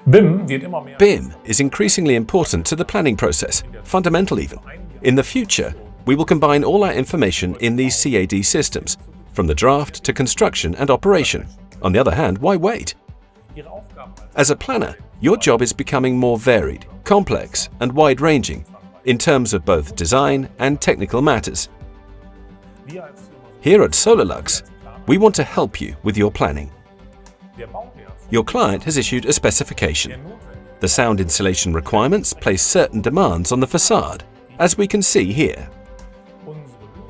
BIM is increasingly important to the planning process, fundamental even. In the future, we will combine all our information in these CAD systems, from the draft to construction and operation. On the other hand, why wait? As a planner, your job is becoming more varied, complex, and wide-ranging in terms of both design and technical matters. Here at Solarlux, we want to help you with your planning. Your client has issued a specification. The sound insulation requirements place certain demands on the facade, as we can see here.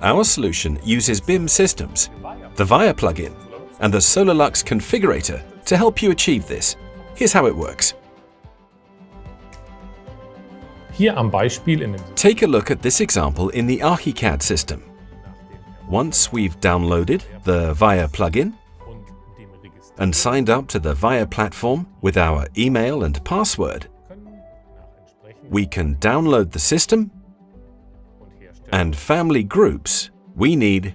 Our solution uses BIM systems, the VIA plugin, and the Solarlux configurator to help you achieve this. Here's how it works. Take a look at this example in the Archicad system. Once we've downloaded the VIA plugin and signed up to the VIA platform with our email and password, we can download the system and family groups we need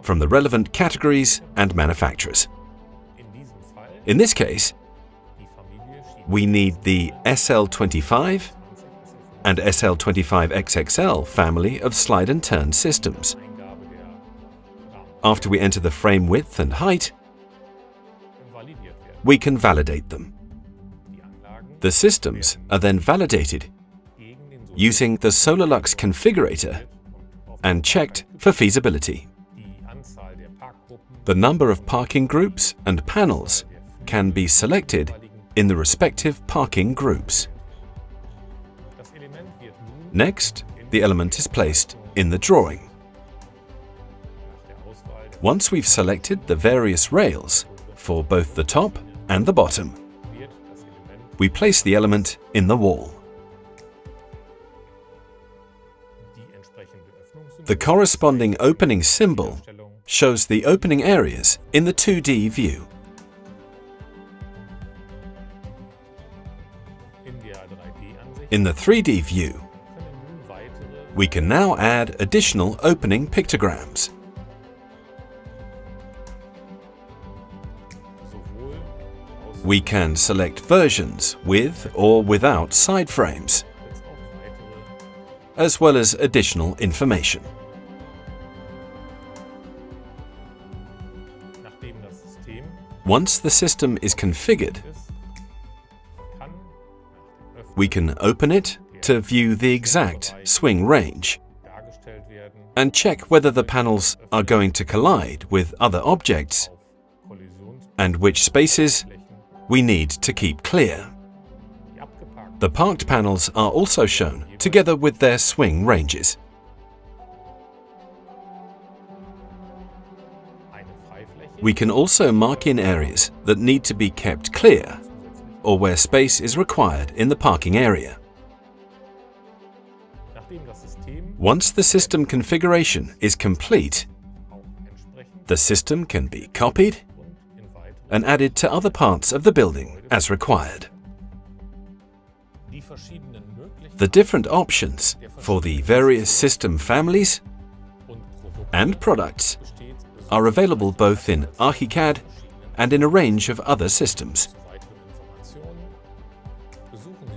from the relevant categories and manufacturers. In this case, we need the SL25 and SL25XXL family of slide and turn systems. After we enter the frame width and height, we can validate them. The systems are then validated using the Solarlux configurator and checked for feasibility. The number of parking groups and panels can be selected in the respective parking groups. Next, the element is placed in the drawing. Once we've selected the various rails for both the top and the bottom, we place the element in the wall. The corresponding opening symbol shows the opening areas in the 2D view. In the 3D view, we can now add additional opening pictograms. We can select versions with or without side frames, as well as additional information. Once the system is configured, we can open it to view the exact swing range and check whether the panels are going to collide with other objects and which spaces we need to keep clear. The parked panels are also shown together with their swing ranges. We can also mark in areas that need to be kept clear or where space is required in the parking area. Once the system configuration is complete, the system can be copied and added to other parts of the building as required. The different options for the various system families and products are available both in Archicad and in a range of other systems.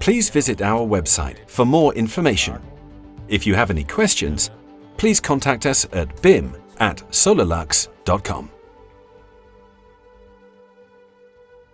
Please visit our website for more information. If you have any questions, please contact us at bim@solarlux.com.